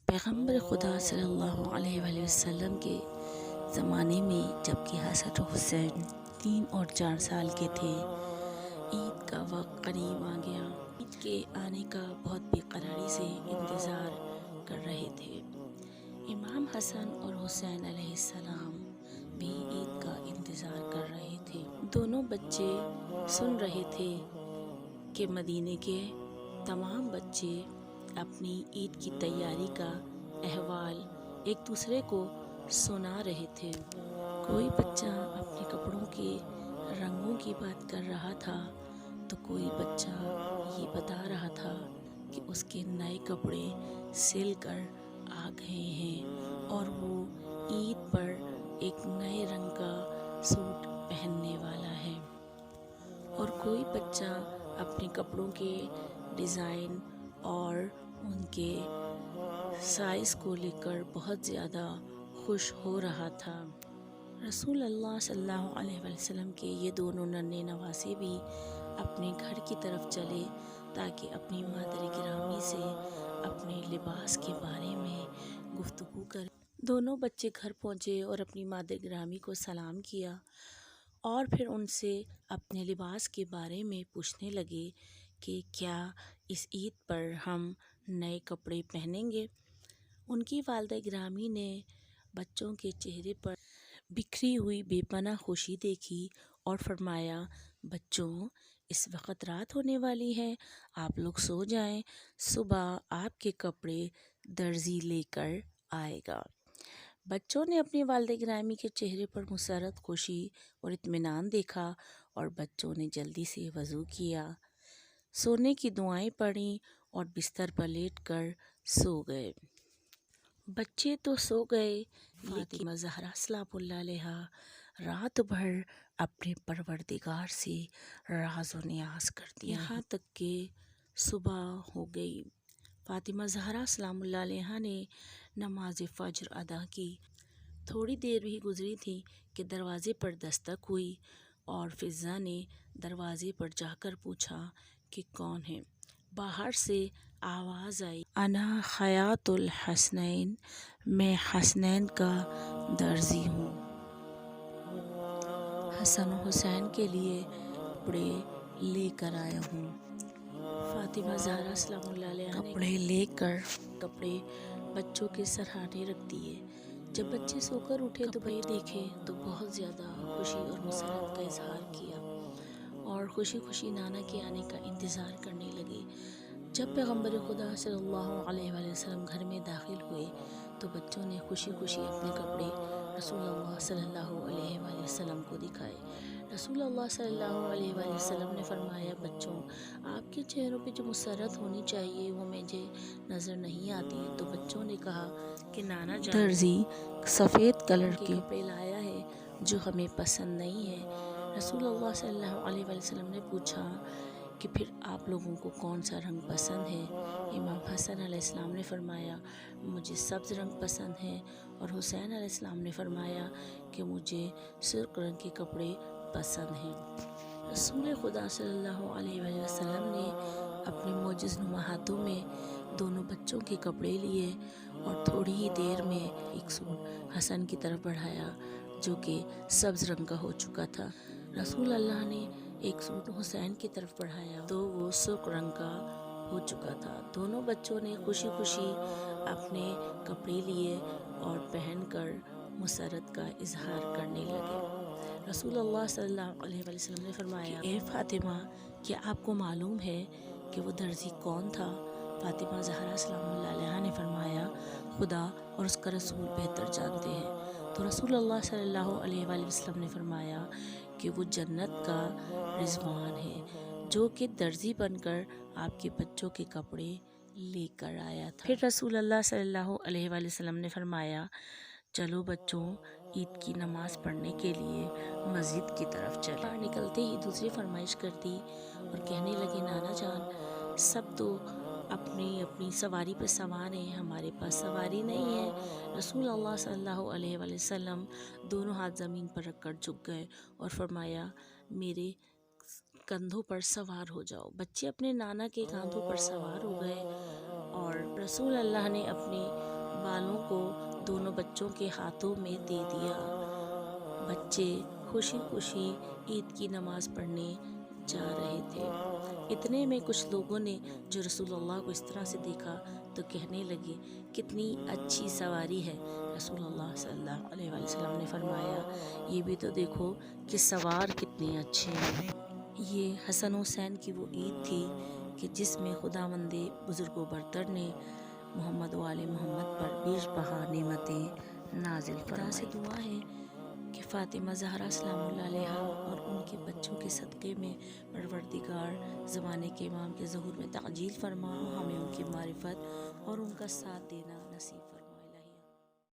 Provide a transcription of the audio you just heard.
پیغمبر خدا صلی اللہ علیہ وآلہ وسلم کے زمانے میں جب کہ حسن و حسین 3 اور 4 سال کے تھے، عید کا وقت قریب آ گیا۔ عید کے آنے کا بہت بے قراری سے انتظار کر رہے تھے۔ امام حسن اور حسین علیہ السلام بھی عید کا انتظار کر رہے تھے۔ دونوں بچے سن رہے تھے کہ مدینے کے تمام بچے اپنی عید کی تیاری کا احوال ایک دوسرے کو سنا رہے تھے۔ کوئی بچہ اپنے کپڑوں کے رنگوں کی بات کر رہا تھا تو کوئی بچہ یہ بتا رہا تھا کہ اس کے نئے کپڑے سل کر آ گئے ہیں اور وہ عید پر ایک نئے رنگ کا سوٹ پہننے والا ہے، اور کوئی بچہ اپنے کپڑوں کے ڈیزائن اور ان کے سائز کو لے کر بہت زیادہ خوش ہو رہا تھا۔ رسول اللہ صلی اللہ علیہ وسلم کے یہ دونوں ننھے نواسے بھی اپنے گھر کی طرف چلے تاکہ اپنی مادر گرامی سے اپنے لباس کے بارے میں گفتگو کریں۔ دونوں بچے گھر پہنچے اور اپنی مادر گرامی کو سلام کیا اور پھر ان سے اپنے لباس کے بارے میں پوچھنے لگے کہ کیا اس عید پر ہم نئے کپڑے پہنیں گے۔ ان کی والدہ گرامی نے بچوں کے چہرے پر بکھری ہوئی بے پناہ خوشی دیکھی اور فرمایا، بچوں، اس وقت رات ہونے والی ہے، آپ لوگ سو جائیں، صبح آپ کے کپڑے درزی لے کر آئے گا۔ بچوں نے اپنی والدہ گرامی کے چہرے پر مسرت خوشی اور اطمینان دیکھا اور بچوں نے جلدی سے وضو کیا، سونے کی دعائیں پڑھیں اور بستر پر لیٹ کر سو گئے۔ بچے تو سو گئے، فاطمہ زہرا سلام اللہ علیہا رات بھر اپنے پروردگار سے راز و نیاز کرتی یہاں تک کہ صبح ہو گئی۔ فاطمہ زہرا سلام اللہ علیہا نے نماز فجر ادا کی۔ تھوڑی دیر بھی گزری تھی کہ دروازے پر دستک ہوئی اور فضہ نے دروازے پر جا کر پوچھا کہ کون ہے۔ باہر سے آواز آئی، انا خیاط الحسنین، میں حسنین کا درزی ہوں، حسن و حسین کے لیے کپڑے لے کر آیا ہوں۔ فاطمہ زہرا سلام اللہ علیہا نے کپڑے لے کر بچوں کے سرہانے رکھ دیے۔ جب بچے سو کر اٹھے تو کپڑے دیکھے تو بہت زیادہ خوشی اور مسرت کا اظہار کیا اور خوشی خوشی نانا کے آنے کا انتظار کرنے لگے۔ جب پیغمبر خدا صلی اللہ علیہ وآلہ وسلم گھر میں داخل ہوئے تو بچوں نے خوشی خوشی اپنے کپڑے رسول اللہ صلی اللہ علیہ وآلہ وسلم کو دکھائے۔ رسول اللہ صلی اللہ علیہ وآلہ وسلم نے فرمایا، بچوں، آپ کے چہروں پہ جو مسرت ہونی چاہیے وہ مجھے نظر نہیں آتی۔ تو بچوں نے کہا کہ نانا جان درزی سفید کلر کے کپڑے لایا ہے جو ہمیں پسند نہیں ہے۔ رسول اللہ صلی اللہ علیہ وآلہ وسلم نے پوچھا کہ پھر آپ لوگوں کو کون سا رنگ پسند ہے؟ امام حسن علیہ السلام نے فرمایا، مجھے سبز رنگ پسند ہے، اور حسین علیہ السلام نے فرمایا کہ مجھے سرخ رنگ کے کپڑے پسند ہیں۔ رسول خدا صلی اللہ علیہ وآلہ وسلم نے اپنے معجز نما ہاتھوں میں دونوں بچوں کے کپڑے لیے اور تھوڑی ہی دیر میں ایک سوٹ حسن کی طرف بڑھایا جو کہ سبز رنگ کا ہو چکا تھا۔ رسول اللہ نے ایک سوٹ حسین کی طرف بڑھایا تو وہ سرخ رنگ کا ہو چکا تھا۔ دونوں بچوں نے خوشی خوشی اپنے کپڑے لیے اور پہن کر مسرت کا اظہار کرنے لگے۔ رسول اللہ صلی اللہ علیہ وآلہ وسلم نے فرمایا، اے فاطمہ، کیا آپ کو معلوم ہے کہ وہ درزی کون تھا؟ فاطمہ زہرا سلام اللہ علیہا نے فرمایا، خدا اور اس کا رسول بہتر جانتے ہیں۔ تو رسول اللہ صلی اللہ علیہ وآلہ وسلم نے فرمایا کہ وہ جنت کا رضوان ہے جو کہ درزی بن کر آپ کے بچوں کے کپڑے لے کر آیا تھا۔ پھر رسول اللہ صلی اللہ علیہ وآلہ وسلم نے فرمایا، چلو بچوں، عید کی نماز پڑھنے کے لیے مسجد کی طرف چلیں۔ باہر نکلتے ہی دوسری فرمائش کر دی اور کہنے لگے، نانا جان، سب تو اپنی اپنی سواری پہ سوار ہیں، ہمارے پاس سواری نہیں ہے۔ رسول اللہ صلی اللہ علیہ وآلہ وسلم دونوں ہاتھ زمین پر رکھ کر جھک گئے اور فرمایا، میرے کندھوں پر سوار ہو جاؤ۔ بچے اپنے نانا کے کاندھوں پر سوار ہو گئے اور رسول اللہ نے اپنے بالوں کو دونوں بچوں کے ہاتھوں میں دے دیا۔ بچے خوشی خوشی عید کی نماز پڑھنے جا رہے تھے۔ اتنے میں کچھ لوگوں نے جو رسول اللہ کو اس طرح سے دیکھا تو کہنے لگے کتنی اچھی سواری ہے۔ رسول اللہ صلی اللہ علیہ وآلہ وسلم نے فرمایا یہ بھی تو دیکھو کہ سوار کتنے اچھے ہیں۔ یہ حسن حسین کی وہ عید تھی کہ جس میں خداوند بزرگ و برتر نے محمد و آل محمد پر بیش بہا نعمتیں نازل فرمائیں۔ خدا سے دعا ہے کہ فاطمہ زہرا سلام اللہ علیہا اور ان کے بچوں کے صدقے میں پروردگار زمانے کے امام کے ظہور میں تعجیل فرما، ہمیں ان کی معرفت اور ان کا ساتھ دینا نصیب